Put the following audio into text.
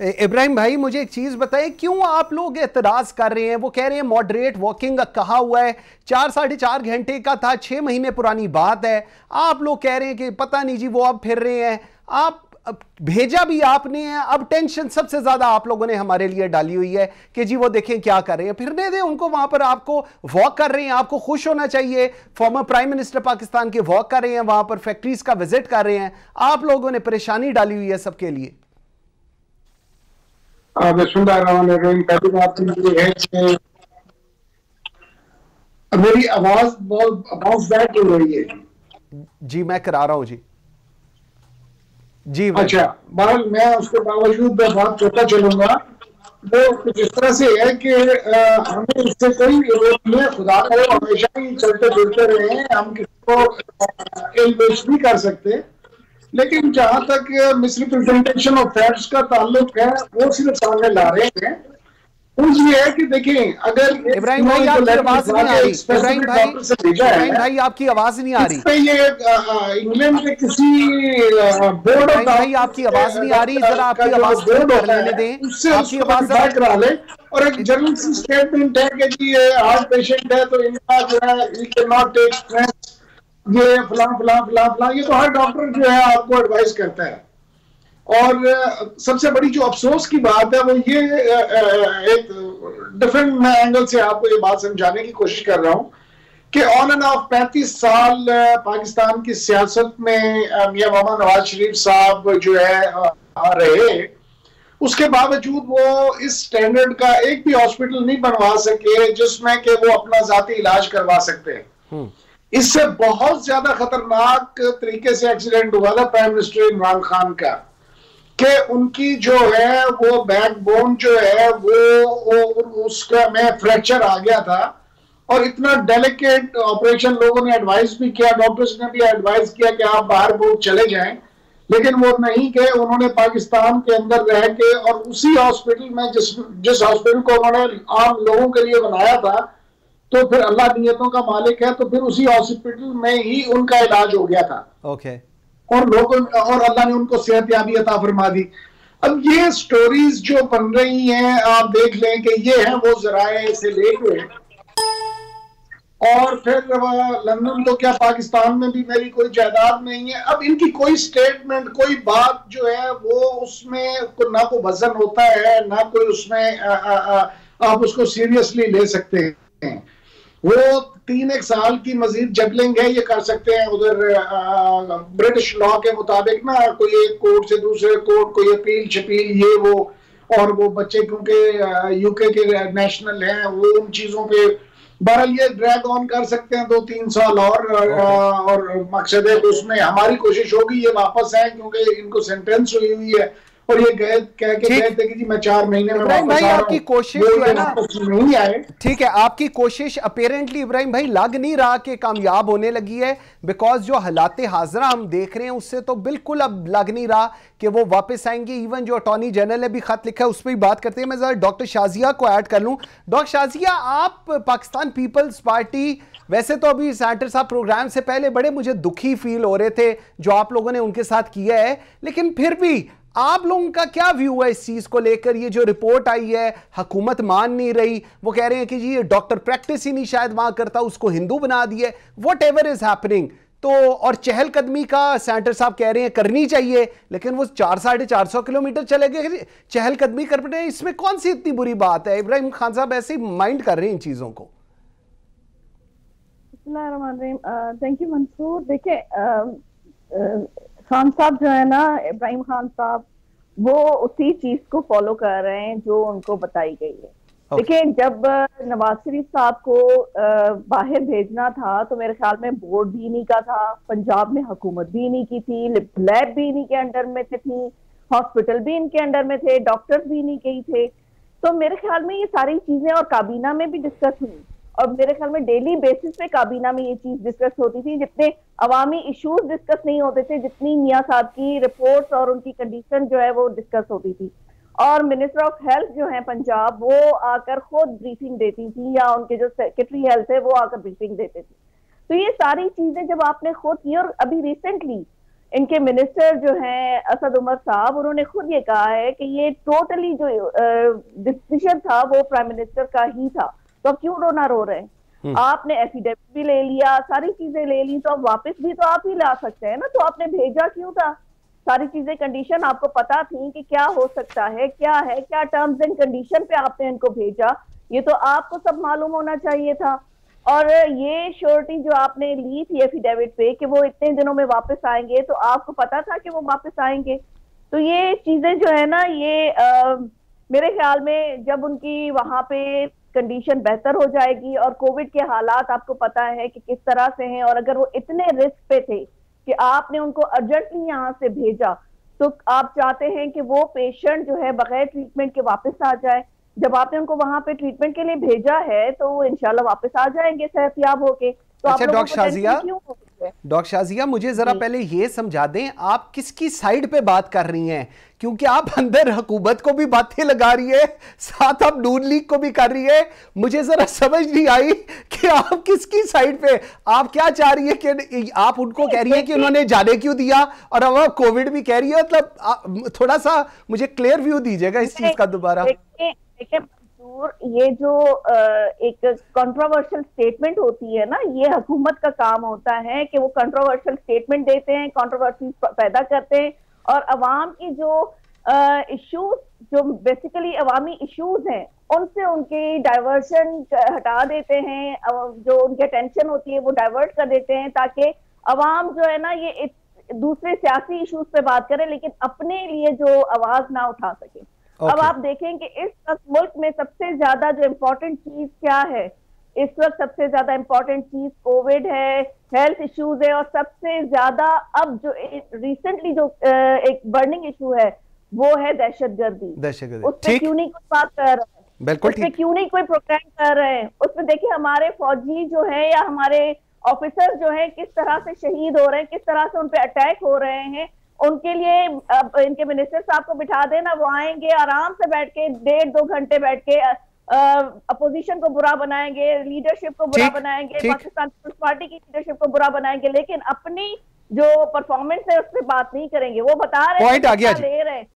इब्राहिम भाई मुझे एक चीज बताएं, क्यों आप लोग एतराज कर रहे हैं? वो कह रहे हैं मॉडरेट वॉकिंग कहा हुआ है, 4-4.5 घंटे का था, 6 महीने पुरानी बात है। आप लोग कह रहे हैं कि पता नहीं जी वो अब फिर रहे हैं। आप अब भेजा भी आपने है, अब टेंशन सबसे ज्यादा आप लोगों ने हमारे लिए डाली हुई है कि जी वो देखें क्या कर रहे हैं। फिरने दें उनको वहां पर, आपको वॉक कर रहे हैं, आपको खुश होना चाहिए। फॉर्मर प्राइम मिनिस्टर पाकिस्तान के वॉक कर रहे हैं, वहां पर फैक्ट्रीज का विजिट कर रहे हैं। आप लोगों ने परेशानी डाली हुई है सबके लिए। बिस्मिल्लाहिर्रहमानिर्रहीम। पहली बात तो ये है कि मेरी आवाज बहुत बाउंस बैक हो रही है। जी मैं करा रहा हूं जी। जी अच्छा, बहरहाल मैं उसके बावजूद बात करता चलूंगा। वो कुछ इस तरह से है कि हमें इससे कोई विरोध नहीं है। खुदा करे हमेशा ही चलते फिरते रहे हैं, हम किसी को इल्पेश नहीं कर सकते। लेकिन जहां तक मिसरिप्रेजेंटेशन ऑफ फैक्ट्स का ताल्लुक है, वो सिर्फ सामने ला रहे हैं। पूछ ये है कि देखें, अगर इब्राहिम भाई आपकी आवाज नहीं आ रही। इब्राहिम भाई, डॉक्टर से भेजा है, इब्राहिम भाई आपकी आवाज नहीं आ रही। इस पे ये इंग्लैंड के किसी बोर्ड ऑफ भाई आपकी आवाज नहीं आ रही, जरा आपकी आवाज बोर्ड कर होता लेने है, दें। उससे आपकी उसको आवाज वेरीफाई करा ले। और एक जर्नल स्टेटमेंट है कि जी ये हार्ट पेशेंट है तो इनका जो है ही कैन नॉट टेक स्ट्रेस, ये फलां फलां फलां फलां, ये तो हर डॉक्टर जो है आपको एडवाइस करता है। और सबसे बड़ी जो अफसोस की बात है वो ये, एक डिफरेंट एंगल से आपको ये बात समझाने की कोशिश कर रहा हूं कि ऑन एंड ऑफ 35 साल पाकिस्तान की सियासत में मियां मोहम्मद नवाज शरीफ साहब जो है रहे, उसके बावजूद वो इस स्टैंडर्ड का एक भी हॉस्पिटल नहीं बनवा सके जिसमें कि वो अपना जाती इलाज करवा सकते हैं। इससे बहुत ज्यादा खतरनाक तरीके से एक्सीडेंट हुआ था प्राइम मिनिस्टर इमरान खान का, कि उनकी जो है वो बैकबोन जो है वो उसका में फ्रैक्चर आ गया था। और इतना डेलिकेट ऑपरेशन, लोगों ने एडवाइस भी किया, डॉक्टर्स ने भी एडवाइस किया कि आप बाहर बहुत चले जाएं, लेकिन वो नहीं गए। उन्होंने पाकिस्तान के अंदर रह के और उसी हॉस्पिटल में जिस हॉस्पिटल को उन्होंने आम लोगों के लिए बनाया था, तो फिर अल्लाह नियतों का मालिक है, तो फिर उसी हॉस्पिटल में ही उनका इलाज हो गया था। ओके। और लोगों और अल्लाह ने उनको सेहतयाबी अता फरमा दी। अब ये स्टोरीज जो बन रही हैं, आप देख लें कि ये है वो जराए से लेके, और फिर लंदन तो क्या पाकिस्तान में भी मेरी कोई जायदाद नहीं है। अब इनकी कोई स्टेटमेंट, कोई बात जो है वो उसमें ना कोई वजन होता है, ना कोई उसमें आप उसको सीरियसली ले सकते हैं। वो 3-1 साल की मजीद जगलिंग है, ये कर सकते हैं। उधर ब्रिटिश लॉ के मुताबिक ना, कोई एक कोर्ट से दूसरे कोर्ट, कोई अपील छपील ये वो, और वो बच्चे क्योंकि यूके के नेशनल हैं, वो उन चीजों पे बहरहाल ये ड्रैग ऑन कर सकते हैं 2-3 साल और मकसद है कि उसमें हमारी कोशिश होगी ये वापस आए, क्योंकि इनको सेंटेंस हुई है और ये कह के गए थे कि जी मैं 4 महीने में इब्राहिम वापस भाई आ रहा आपकी हूं, कोशिश जो है ना, नहीं आए। ठीक है, आपकी कोशिश अपेरेंटली इब्राहिम भाई लग नहीं रहा कि कामयाब होने लगी है, बिकॉज जो हालात हाजरा हम देख रहे हैं उससे तो बिल्कुल अब लग नहीं रहा कि वो वापस आएंगे। इवन जो अटॉर्नी जनरल ने भी खत लिखा है उस पर भी बात करते हैं। मैं जरा डॉक्टर शाजिया को ऐड कर लूं। डॉक्टर शाजिया, आप पाकिस्तान पीपल्स पार्टी, वैसे तो अभी सेनेटर साहब प्रोग्राम से पहले बड़े मुझे दुखी फील हो रहे थे जो आप लोगों ने उनके साथ किया है, लेकिन फिर भी आप लोगों का क्या व्यू है इस चीज को लेकर? ये जो रिपोर्ट आई है, हुकूमत मान नहीं रही, वो कह रहे हैं कि जी ये डॉक्टर प्रैक्टिस ही नहीं शायद वहां करता, उसको हिंदू बना दिया, व्हाट एवर इज हैपनिंग। तो और चहलकदमी का सेनेटर साहब कह रहे हैं करनी चाहिए, लेकिन वो 400-450 किलोमीटर चले गए चहलकदमी कर रहे हैं, इसमें कौन सी इतनी बुरी बात है? इब्राहिम खान साहब ऐसे ही माइंड कर रहे हैं इन चीजों को। Thank you Mansoor. देखिए, खान साहब जो है ना, इब्राहिम खान साहब, वो उसी चीज को फॉलो कर रहे हैं जो उनको बताई गई है। देखिए, जब नवाज शरीफ साहब को बाहर भेजना था तो मेरे ख्याल में बोर्ड भी इन्हीं का था, पंजाब में हुकूमत भी इन्हीं की थी, लैब भी इन्हीं के अंडर में थी, हॉस्पिटल भी इनके अंडर में थे, डॉक्टर्स भी इन्हीं के ही थे। तो मेरे ख्याल में ये सारी चीजें और काबीना में भी डिस्कस हुई, और मेरे ख्याल में डेली बेसिस पे काबीना में ये चीज डिस्कस होती थी। जितने अवामी इश्यूज डिस्कस नहीं होते थे, जितनी मियां साहब की रिपोर्ट्स और उनकी कंडीशन जो है वो डिस्कस होती थी। और मिनिस्टर ऑफ हेल्थ जो है पंजाब, वो आकर खुद ब्रीफिंग देती थी, या उनके जो सेक्रेटरी हेल्थ है वो आकर ब्रीफिंग देते थे। तो ये सारी चीजें जब आपने खुद की, और अभी रिसेंटली इनके मिनिस्टर जो हैं असद उमर साहब, उन्होंने खुद ये कहा है कि ये टोटली जो डिसीजन था वो प्राइम मिनिस्टर का ही था, तो अब क्यों रोना रो रहे हैं? आपने एफिडेविट भी ले लिया, सारी चीजें ले ली, तो अब वापस भी तो आप ही ला सकते हैं ना, तो आपने भेजा क्यों था? सारी चीजें कंडीशन आपको पता थी कि क्या हो सकता है, क्या टर्म्स एंड कंडीशन पे आपने इनको भेजा, ये तो आपको सब मालूम होना चाहिए था। और ये श्योरिटी जो आपने ली थी एफिडेविट पे कि वो इतने दिनों में वापस आएंगे, तो आपको पता था कि वो वापस आएंगे। तो ये चीजें जो है ना, ये मेरे ख्याल में जब उनकी वहां पे कंडीशन बेहतर हो जाएगी और कोविड के हालात आपको पता है कि किस तरह से हैं, और अगर वो इतने रिस्क पे थे कि आपने उनको अर्जेंटली यहाँ से भेजा, तो आप चाहते हैं कि वो पेशेंट जो है बगैर ट्रीटमेंट के वापस आ जाए। जब आपने उनको वहां पे ट्रीटमेंट के लिए भेजा है तो वो इंशाल्लाह वापस आ जाएंगे सेहतयाब होके। तो अच्छा डॉक्टर शाजिया, मुझे जरा पहले ये समझा दें, आप किसकी साइड पे बात कर रही हैं? क्योंकि आप अंदर हुकूमत को भी बातें लगा रही है, साथ आप नून लीग को भी कर रही है। मुझे जरा समझ नहीं आई कि आप किसकी साइड पे, आप क्या चाह रही है? कि आप उनको कह रही है कि उन्होंने जाने क्यों दिया, और अब आप कोविड भी कह रही है? मतलब थोड़ा सा मुझे क्लियर व्यू दीजिएगा इस चीज का दोबारा। देखिए मंसूर, ये जो एक कंट्रोवर्शियल स्टेटमेंट होती है ना, ये हुकूमत का काम होता है कि वो कंट्रोवर्शियल स्टेटमेंट देते हैं, कंट्रोवर्सी पैदा करते हैं, और अवाम की जो इश्यूज, जो बेसिकली अवामी इश्यूज हैं, उनसे उनकी डाइवर्शन हटा देते हैं, जो उनकी अटेंशन होती है वो डाइवर्ट कर देते हैं, ताकि अवाम जो है ना ये दूसरे सियासी इश्यूज पे बात करे, लेकिन अपने लिए जो आवाज ना उठा सके। अब आप देखें कि इस वक्त मुल्क में सबसे ज्यादा जो इम्पोर्टेंट चीज क्या है, इस वक्त सबसे ज्यादा इम्पोर्टेंट चीज कोविड है, हेल्थ इश्यूज है, और सबसे ज्यादा अब जो रिसेंटली जो एक बर्निंग इशू है वो है दहशतगर्दी। उस पर क्यों नहीं कोई बात कर रहे हैं? बिल्कुल, उस पर क्यों नहीं कोई प्रोटेक्ट कर रहे हैं? उसमें देखिए हमारे फौजी जो है या हमारे ऑफिसर जो है किस तरह से शहीद हो रहे हैं, किस तरह से उन पर अटैक हो रहे हैं। उनके लिए अब इनके मिनिस्टर साहब को बिठा देना, वो आएंगे आराम से बैठ के 1.5-2 घंटे बैठ के अपोजिशन को बुरा बनाएंगे, लीडरशिप को बुरा बनाएंगे, पाकिस्तान पीपल्स पार्टी की लीडरशिप को बुरा बनाएंगे, लेकिन अपनी जो परफॉर्मेंस है उस पर बात नहीं करेंगे। वो बता रहे हैं ले रहे हैं,